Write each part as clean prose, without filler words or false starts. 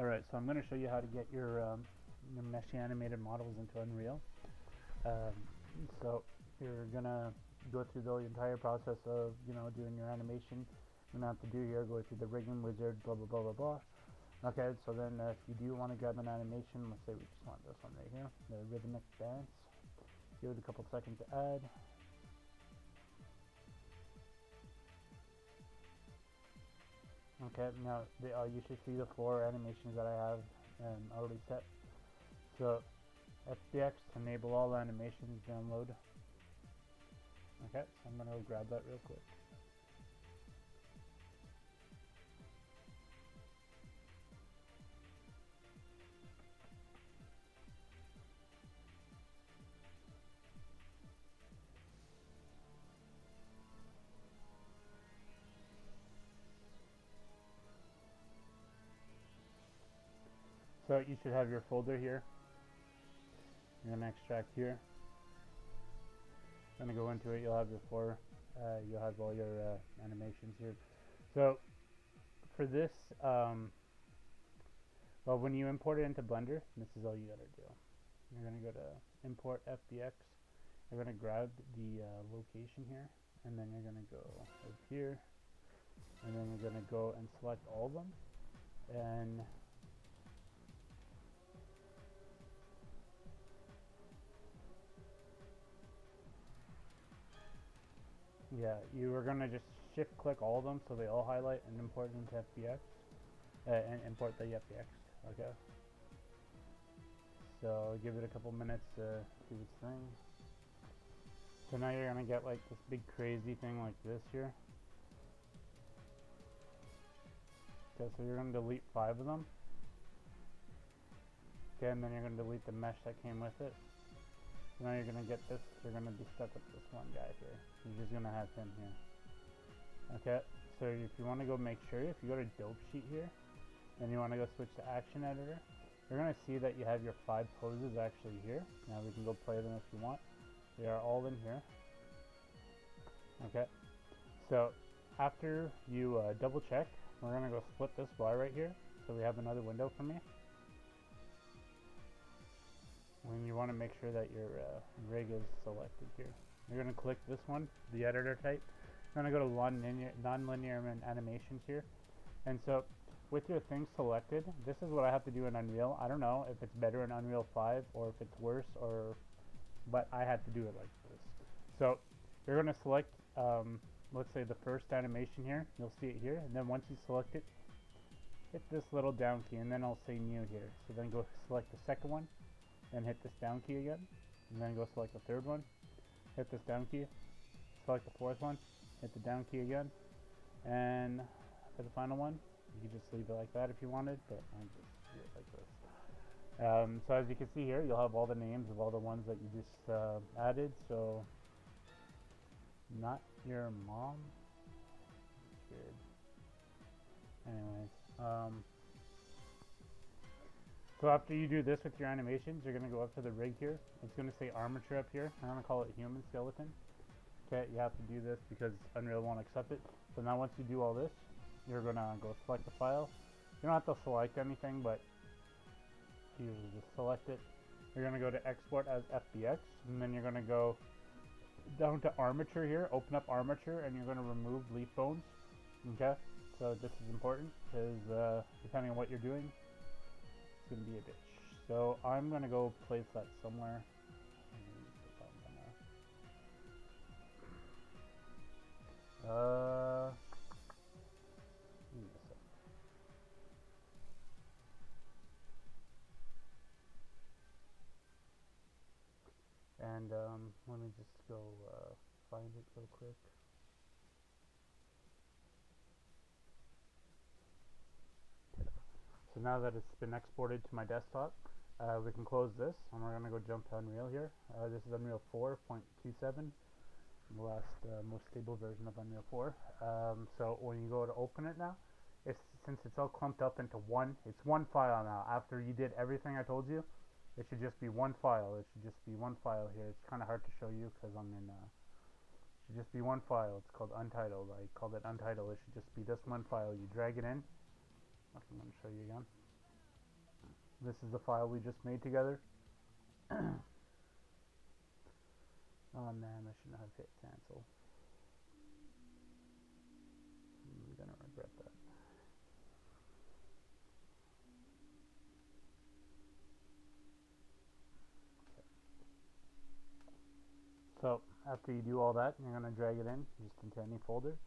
Alright, so I'm going to show you how to get your meshy animated models into Unreal. Um, so you're going to go through the entire process of, doing your animation. You're going to have to do here, go through the rigging wizard, blah, blah, blah, blah, blah. Okay, so then if you do want to grab an animation, let's say we just want this one right here, the rhythmic dance. Give it a couple seconds to add. Okay, now you should see the 4 animations that I have already set. So FBX, enable all animations, download. Okay, so I'm gonna go grab that real quick. So you should have your folder here. You're gonna extract here. Gonna go into it. You'll have your 4. You'll have all your animations here. So for this, well, when you import it into Blender, this is all you gotta do. You're gonna go to import FBX. You're gonna grab the location here, and then you're gonna go over here, and then you're gonna go and select all of them, and yeah, you are gonna just shift click all of them so they all highlight and import into FBX, and import the FBX. Okay. So give it a couple minutes to do its thing. So now you're gonna get like this big crazy thing like this here. Okay, so you're gonna delete 5 of them. Okay, and then you're gonna delete the mesh that came with it. So now you're gonna get this. You're gonna be stuck with this one guy here. You're just gonna have him here. Okay, so if you want to go make sure, if you go to dope sheet here, and you want to go switch to action editor, you're gonna see that you have your 5 poses actually here. Now we can go play them if you want. They are all in here. Okay, so after you double check, we're gonna go split this bar right here, so we have another window for me. When you want to make sure that your rig is selected here, you're gonna click this one, the editor type. You're gonna go to non-linear animations here, and so with your things selected, this is what I have to do in Unreal. I don't know if it's better in Unreal 5 or if it's worse, but I had to do it like this. So you're gonna select, let's say the first animation here. You'll see it here, and then once you select it, hit this little down key, and then I'll say new here. So then go select the second one, then hit this down key again, and then go select the third one, hit this down key, select the 4th one, hit the down key again, and for the final one, you can just leave it like that if you wanted, but I just do it like this. So as you can see here, you'll have all the names of all the ones that you just added. So not your mom. Weird. Anyways, so after you do this with your animations, you're gonna go up to the rig here. It's gonna say armature up here. I'm gonna call it human skeleton. Okay, you have to do this because Unreal won't accept it. So now once you do all this, you're gonna go select the file. You don't have to select anything, but you just select it. You're gonna go to export as FBX, and then you're gonna go down to armature here, open up armature, and you're gonna remove leaf bones. Okay, so this is important because depending on what you're doing, it's gonna be a bitch. So I'm gonna go place that somewhere. And let me just go find it real quick. So now that it's been exported to my desktop, we can close this, and we're going to go jump to Unreal here. This is Unreal 4.27, the last most stable version of Unreal 4. So when you go to open it now, since it's all clumped up into it's one file now. After you did everything I told you, it should just be one file. It should just be one file here. It's kind of hard to show you because I'm in. It should just be one file. It's called Untitled. I called it Untitled. It should just be this one file. You drag it in. I'm going to show you again. This is the file we just made together. Oh man, I shouldn't have hit cancel. I'm gonna regret that. Okay. So after you do all that, you're gonna drag it in just into any folder.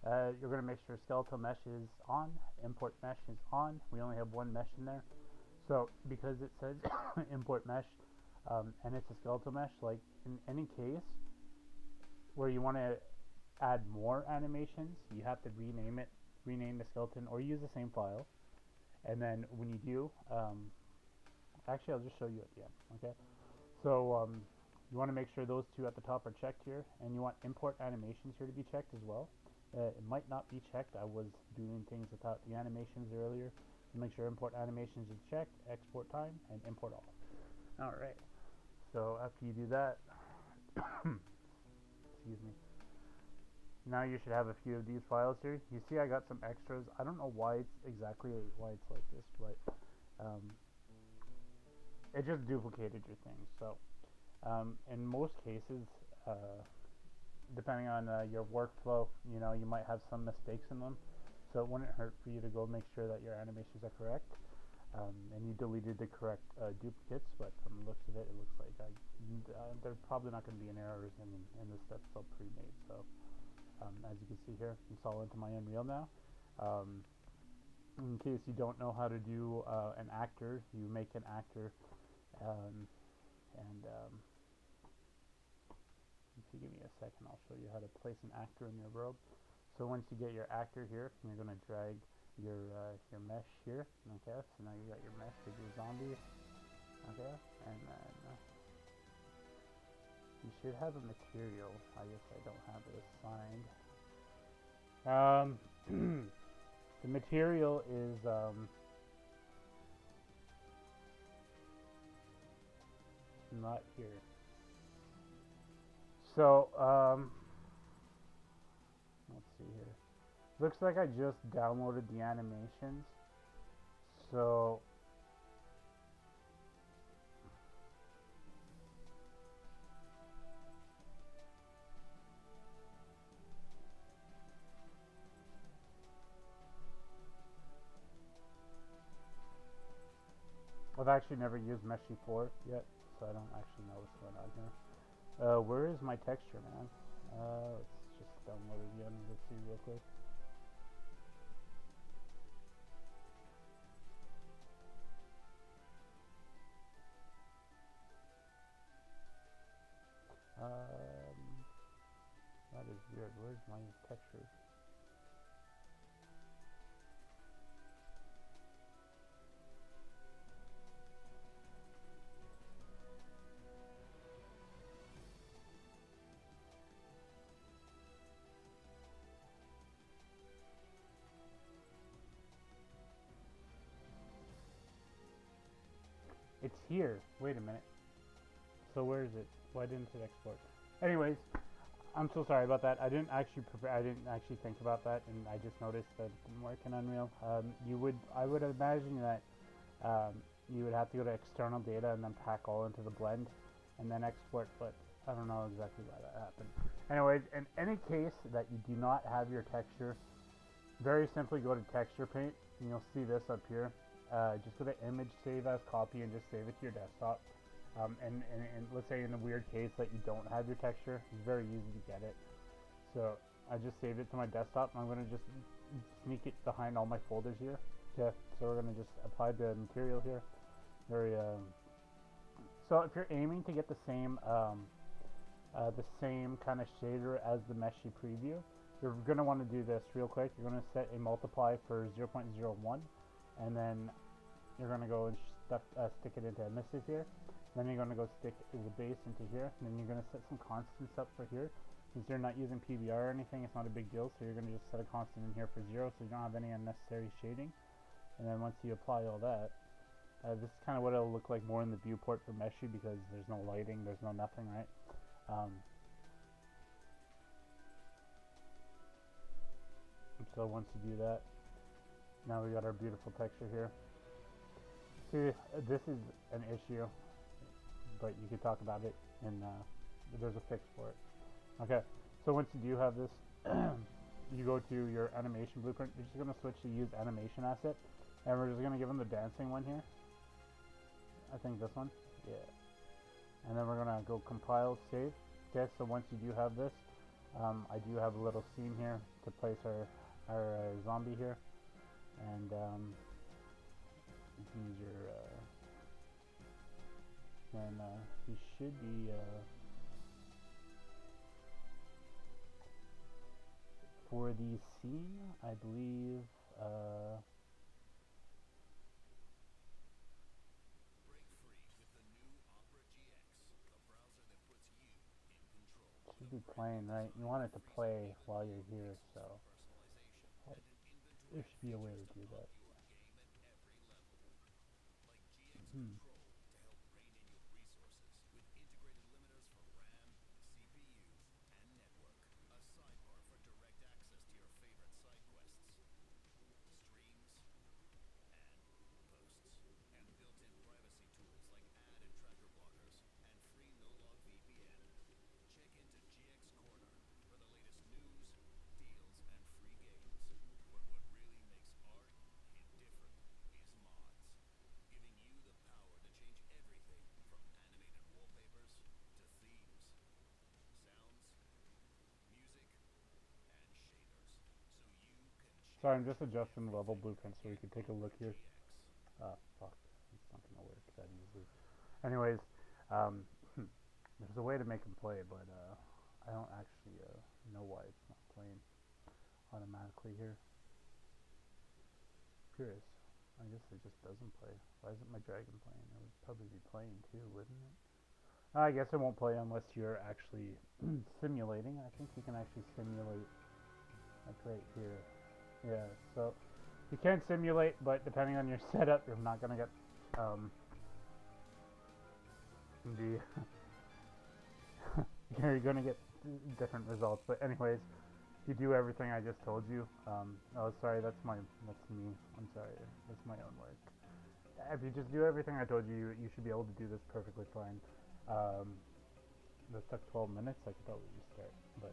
You're gonna make sure skeletal mesh is on, import mesh is on. We only have one mesh in there. So because it says import mesh, and it's a skeletal mesh, like in any case where you want to add more animations, you have to rename the skeleton, or use the same file. And then when you do, actually I'll just show you at the end. Okay, so you want to make sure those two at the top are checked here, and you want import animations here to be checked as well. It might not be checked. I was doing things without the animations earlier. So make sure import animations is checked, export time, and import all. Alright, so after you do that, excuse me, now you should have a few of these files here. You see I got some extras. I don't know why it's like this, but it just duplicated your thing. So in most cases, depending on your workflow, you might have some mistakes in them. So it wouldn't hurt for you to go make sure that your animations are correct. And you deleted the correct duplicates, but from the looks of it, it looks like there's probably not going to be any errors in this stuff. It's all pre-made. So as you can see here, it's all into my Unreal now. In case you don't know how to do an actor, you make an actor, and if you give me a second, I'll show you how to place an actor in your world. So once you get your actor here, you're going to drag your mesh here. Okay, so now you got your mesh with your zombie. Okay, and then you should have a material. I guess I don't have it assigned. The material is not here. So let's see here. Looks like I just downloaded the animations. So I've actually never used meshy 4 yet, so I don't actually know what's going on here. Where is my texture, man? Let's just download it again. Let's see real quick. That is weird. Where's my texture? It's here. Wait a minute. So where is it? Why didn't it export? Anyways, I'm so sorry about that. I didn't actually think about that, and I just noticed that it didn't work in Unreal. I would imagine that you would have to go to external data and then pack all into the blend and then export, but I don't know exactly why that happened. Anyways, in any case that you do not have your texture, very simply go to texture paint, and you'll see this up here. Just go to image, save as copy, and just save it to your desktop. And let's say in the weird case that you don't have your texture, it's very easy to get it. So I just saved it to my desktop, and I'm going to just sneak it behind all my folders here. Okay, so we're going to just apply the material here. So if you're aiming to get the same kind of shader as the meshy preview, you're going to want to do this real quick. You're going to set a multiply for 0.01, and then you're going to go and stick it into emissions here. Then you're going to go stick the base into here. And then you're going to set some constants up for here. Since you're not using PBR or anything, it's not a big deal. So you're going to just set a constant in here for 0, so you don't have any unnecessary shading. And then once you apply all that, this is kind of what it'll look like more in the viewport for meshy, because there's no lighting, there's no nothing, right? So once you do that, now we got our beautiful texture here. See, this is an issue, but you could talk about it, and there's a fix for it. Okay, so once you do have this, you go to your animation blueprint. You're just gonna switch to use animation asset, and we're just gonna give them the dancing one here. I think this one, yeah. And then we're gonna go compile, save. Okay, so once you do have this, I do have a little scene here to place our zombie here, and you can use your and he should be for the scene, I believe. Should be playing, right? You want it to play while you're here, so there should be a way to do that. Hmm. Sorry, I'm just adjusting the level blueprint so we can take a look here. Fuck, it's not gonna work that easily. Anyways, um, there's a way to make them play, but I don't actually know why it's not playing automatically here. Curious. I guess it just doesn't play. Why isn't my dragon playing? It would probably be playing too, wouldn't it? I guess it won't play unless you're actually simulating. I think you can actually simulate, like right here. Yeah, so you can simulate, but depending on your setup, you're not gonna get um, the you're gonna get different results. But anyways, you do everything I just told you. Oh, sorry, that's me. I'm sorry, that's my own work. If you just do everything I told you, you should be able to do this perfectly fine. This took 12 minutes. I could probably restart, but